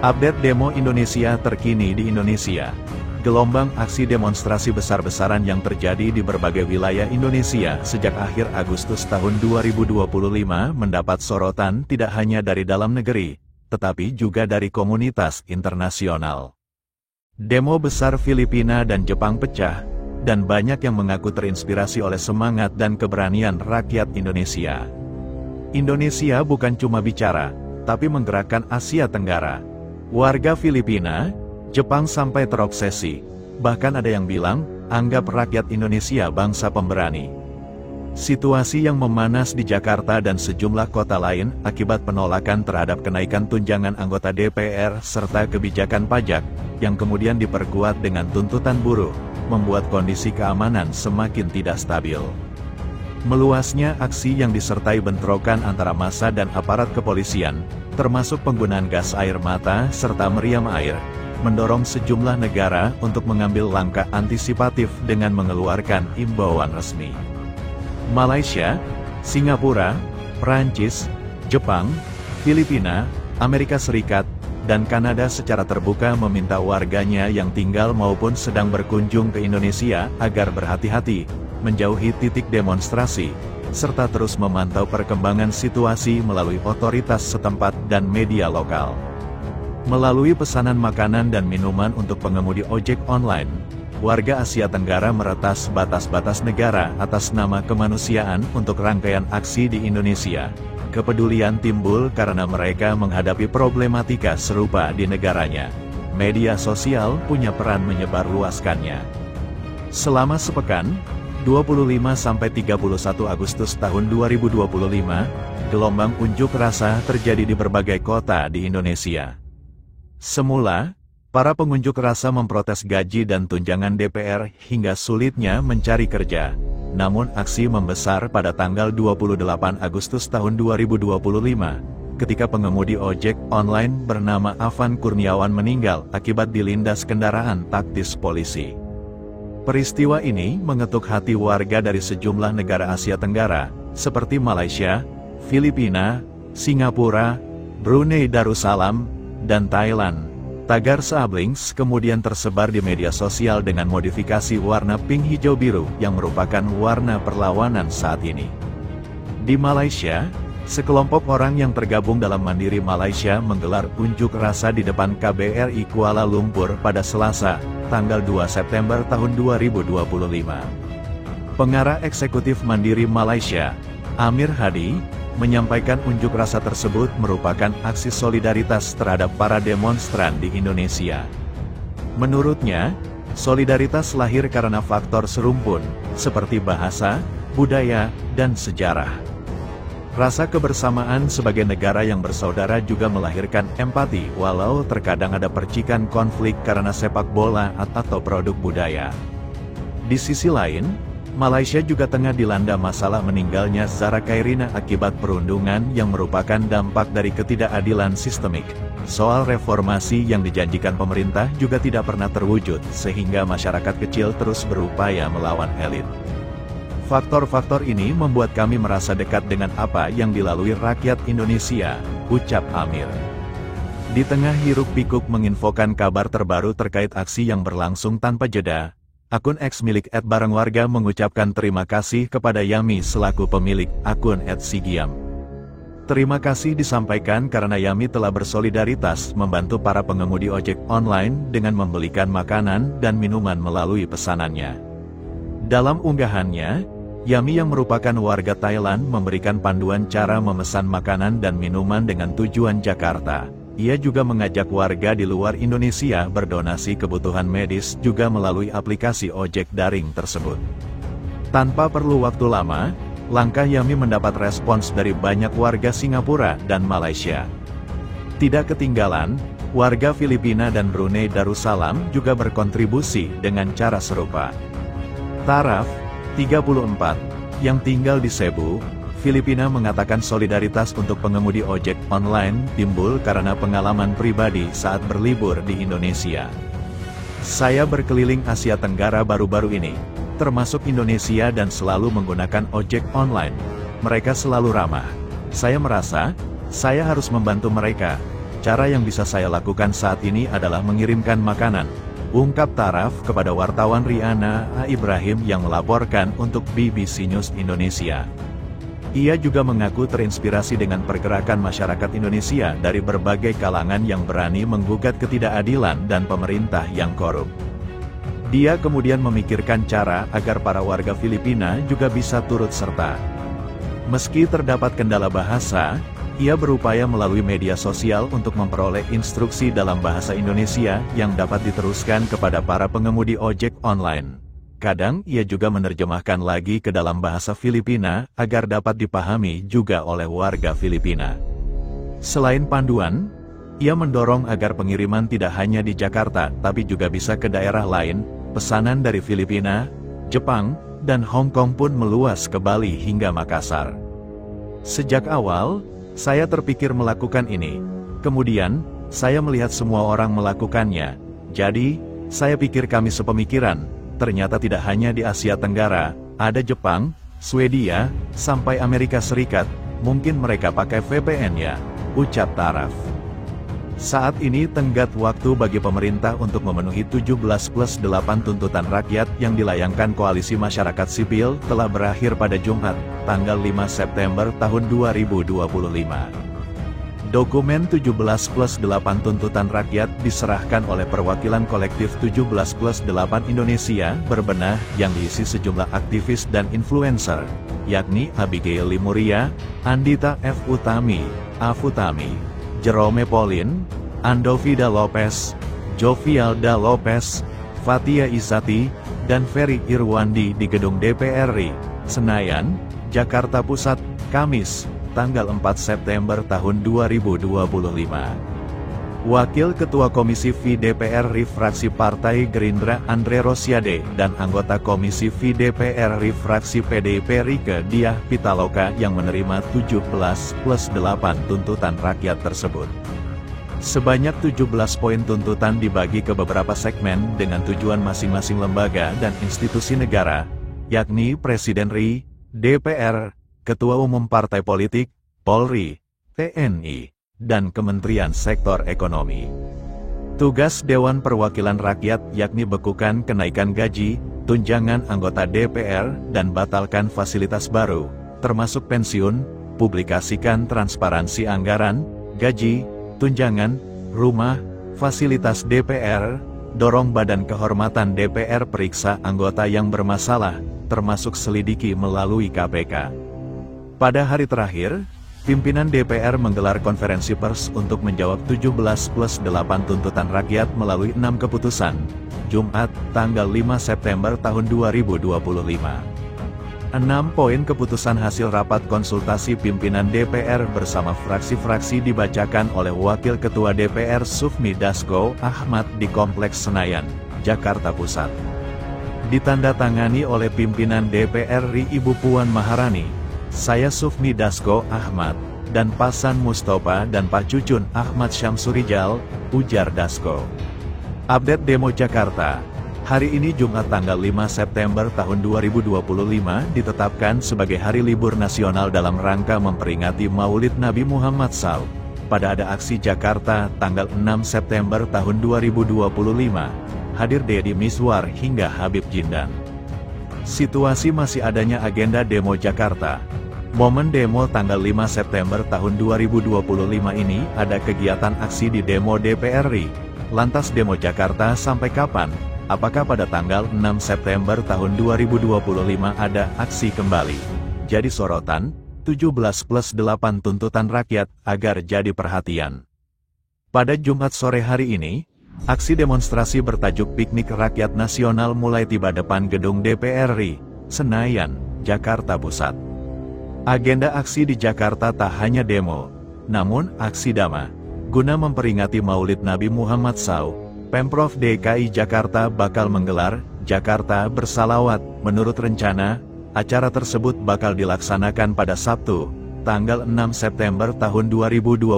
Update demo Indonesia terkini di Indonesia. Gelombang aksi demonstrasi besar-besaran yang terjadi di berbagai wilayah Indonesia sejak akhir Agustus tahun 2025 mendapat sorotan tidak hanya dari dalam negeri, tetapi juga dari komunitas internasional. Demo besar Filipina dan Jepang pecah, dan banyak yang mengaku terinspirasi oleh semangat dan keberanian rakyat Indonesia. Indonesia bukan cuma bicara, tapi menggerakkan Asia Tenggara. Warga Filipina, Jepang sampai terobsesi, bahkan ada yang bilang, anggap rakyat Indonesia bangsa pemberani. Situasi yang memanas di Jakarta dan sejumlah kota lain akibat penolakan terhadap kenaikan tunjangan anggota DPR serta kebijakan pajak, yang kemudian diperkuat dengan tuntutan buruh, membuat kondisi keamanan semakin tidak stabil. Meluasnya aksi yang disertai bentrokan antara massa dan aparat kepolisian, termasuk penggunaan gas air mata serta meriam air, mendorong sejumlah negara untuk mengambil langkah antisipatif dengan mengeluarkan imbauan resmi. Malaysia, Singapura, Prancis, Jepang, Filipina, Amerika Serikat, dan Kanada secara terbuka meminta warganya yang tinggal maupun sedang berkunjung ke Indonesia agar berhati-hati, menjauhi titik demonstrasi, serta terus memantau perkembangan situasi melalui otoritas setempat dan media lokal. Melalui pesanan makanan dan minuman untuk pengemudi ojek online, warga Asia Tenggara meretas batas-batas negara atas nama kemanusiaan untuk rangkaian aksi di Indonesia. Kepedulian timbul karena mereka menghadapi problematika serupa di negaranya. Media sosial punya peran menyebarluaskannya. Selama sepekan, 25–31 Agustus tahun 2025, gelombang unjuk rasa terjadi di berbagai kota di Indonesia. Semula, para pengunjuk rasa memprotes gaji dan tunjangan DPR hingga sulitnya mencari kerja. Namun aksi membesar pada tanggal 28 Agustus tahun 2025, ketika pengemudi ojek online bernama Afan Kurniawan meninggal akibat dilindas kendaraan taktis polisi. Peristiwa ini mengetuk hati warga dari sejumlah negara Asia Tenggara, seperti Malaysia, Filipina, Singapura, Brunei Darussalam, dan Thailand. Tagar Sablings kemudian tersebar di media sosial dengan modifikasi warna pink hijau biru yang merupakan warna perlawanan saat ini. Di Malaysia, sekelompok orang yang tergabung dalam Mandiri Malaysia menggelar unjuk rasa di depan KBRI Kuala Lumpur pada Selasa, tanggal 2 September tahun 2025. Pengarah Eksekutif Mandiri Malaysia, Amir Hadi, menyampaikan unjuk rasa tersebut merupakan aksi solidaritas terhadap para demonstran di Indonesia. Menurutnya, solidaritas lahir karena faktor serumpun, seperti bahasa, budaya, dan sejarah. Rasa kebersamaan sebagai negara yang bersaudara juga melahirkan empati walau terkadang ada percikan konflik karena sepak bola atau produk budaya. Di sisi lain, Malaysia juga tengah dilanda masalah meninggalnya Zahra Khairina akibat perundungan yang merupakan dampak dari ketidakadilan sistemik. Soal reformasi yang dijanjikan pemerintah juga tidak pernah terwujud, sehingga masyarakat kecil terus berupaya melawan elit. Faktor-faktor ini membuat kami merasa dekat dengan apa yang dilalui rakyat Indonesia, ucap Amir. Di tengah hiruk-pikuk menginfokan kabar terbaru terkait aksi yang berlangsung tanpa jeda, akun X milik @barengwarga mengucapkan terima kasih kepada Yami selaku pemilik akun @sigiam. Terima kasih disampaikan karena Yami telah bersolidaritas membantu para pengemudi ojek online dengan membelikan makanan dan minuman melalui pesanannya. Dalam unggahannya, Yami yang merupakan warga Thailand memberikan panduan cara memesan makanan dan minuman dengan tujuan Jakarta. Ia juga mengajak warga di luar Indonesia berdonasi kebutuhan medis juga melalui aplikasi ojek daring tersebut. Tanpa perlu waktu lama, langkah Yami mendapat respons dari banyak warga Singapura dan Malaysia. Tidak ketinggalan, warga Filipina dan Brunei Darussalam juga berkontribusi dengan cara serupa. Taraf, 34, yang tinggal di Cebu, Filipina mengatakan solidaritas untuk pengemudi ojek online timbul karena pengalaman pribadi saat berlibur di Indonesia. Saya berkeliling Asia Tenggara baru-baru ini, termasuk Indonesia dan selalu menggunakan ojek online. Mereka selalu ramah. Saya merasa, saya harus membantu mereka. Cara yang bisa saya lakukan saat ini adalah mengirimkan makanan, ungkap Taraf kepada wartawan Riana A. Ibrahim yang melaporkan untuk BBC News Indonesia. Ia juga mengaku terinspirasi dengan pergerakan masyarakat Indonesia dari berbagai kalangan yang berani menggugat ketidakadilan dan pemerintah yang korup. Dia kemudian memikirkan cara agar para warga Filipina juga bisa turut serta. Meski terdapat kendala bahasa, ia berupaya melalui media sosial untuk memperoleh instruksi dalam bahasa Indonesia yang dapat diteruskan kepada para pengemudi ojek online. Kadang ia juga menerjemahkan lagi ke dalam bahasa Filipina agar dapat dipahami juga oleh warga Filipina. Selain panduan, ia mendorong agar pengiriman tidak hanya di Jakarta tapi juga bisa ke daerah lain. Pesanan dari Filipina, Jepang, dan Hong Kong pun meluas ke Bali hingga Makassar. Sejak awal, saya terpikir melakukan ini. Kemudian, saya melihat semua orang melakukannya. Jadi, saya pikir kami sepemikiran. Ternyata tidak hanya di Asia Tenggara, ada Jepang, Swedia, sampai Amerika Serikat. Mungkin mereka pakai VPN ya, ucap Taraf. Saat ini tenggat waktu bagi pemerintah untuk memenuhi 17+8 tuntutan rakyat yang dilayangkan Koalisi Masyarakat Sipil telah berakhir pada Jumat, tanggal 5 September tahun 2025. Dokumen 17+8 tuntutan rakyat diserahkan oleh perwakilan kolektif 17+8 Indonesia berbenah yang diisi sejumlah aktivis dan influencer, yakni Abigail Limuria, Andita F. Utami, Afutami, Jerome Pauline, Andovida Lopez, Jovialda Lopez, Fatia Izati, dan Ferry Irwandi di gedung DPR RI, Senayan, Jakarta Pusat, Kamis, tanggal 4 September tahun 2025. Wakil Ketua Komisi V DPR RI Fraksi Partai Gerindra Andre Rosiade dan anggota Komisi V DPR RI Fraksi PDIP Rieke Diah Pitaloka yang menerima 17+8 tuntutan rakyat tersebut. Sebanyak 17 poin tuntutan dibagi ke beberapa segmen dengan tujuan masing-masing lembaga dan institusi negara, yakni Presiden RI, DPR, Ketua Umum Partai Politik, Polri, TNI, dan Kementerian Sektor Ekonomi. Tugas Dewan Perwakilan Rakyat yakni bekukan kenaikan gaji, tunjangan anggota DPR, dan batalkan fasilitas baru, termasuk pensiun, publikasikan transparansi anggaran, gaji, tunjangan, rumah, fasilitas DPR, dorong Badan Kehormatan DPR periksa anggota yang bermasalah, termasuk selidiki melalui KPK. Pada hari terakhir, pimpinan DPR menggelar konferensi pers untuk menjawab 17+8 tuntutan rakyat melalui 6 keputusan, Jumat, tanggal 5 September tahun 2025. 6 poin keputusan hasil rapat konsultasi pimpinan DPR bersama fraksi-fraksi dibacakan oleh Wakil Ketua DPR Sufmi Dasko Ahmad di Kompleks Senayan, Jakarta Pusat. Ditandatangani oleh pimpinan DPR RI Ibu Puan Maharani, saya Sufmi Dasko Ahmad, dan Pasan Mustopa dan Pak Cucun Ahmad Syamsurijal, ujar Dasko. Update Demo Jakarta. Hari ini Jumat tanggal 5 September tahun 2025 ditetapkan sebagai hari libur nasional dalam rangka memperingati Maulid Nabi Muhammad SAW. Pada ada aksi Jakarta tanggal 6 September tahun 2025, hadir Deddy Mizwar hingga Habib Jindan. Situasi masih adanya agenda demo Jakarta. Momen demo tanggal 5 September tahun 2025 ini ada kegiatan aksi di demo DPR RI. Lantas demo Jakarta sampai kapan? Apakah pada tanggal 6 September tahun 2025 ada aksi kembali? Jadi sorotan, 17+8 tuntutan rakyat agar jadi perhatian. Pada Jumat sore hari ini, aksi demonstrasi bertajuk Piknik Rakyat Nasional mulai tiba depan gedung DPR RI, Senayan, Jakarta Pusat. Agenda aksi di Jakarta tak hanya demo, namun aksi damai. Guna memperingati Maulid Nabi Muhammad SAW, Pemprov DKI Jakarta bakal menggelar Jakarta Bersalawat. Menurut rencana, acara tersebut bakal dilaksanakan pada Sabtu, tanggal 6 September tahun 2025,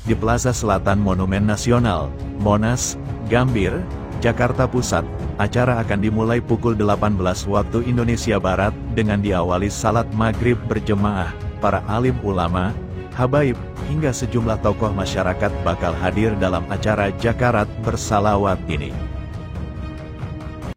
di Plaza Selatan Monumen Nasional, Monas, Gambir, Jakarta Pusat. Acara akan dimulai pukul 18 waktu Indonesia Barat dengan diawali salat maghrib berjemaah, para alim ulama, habaib, hingga sejumlah tokoh masyarakat bakal hadir dalam acara Jakarat Bersalawat ini.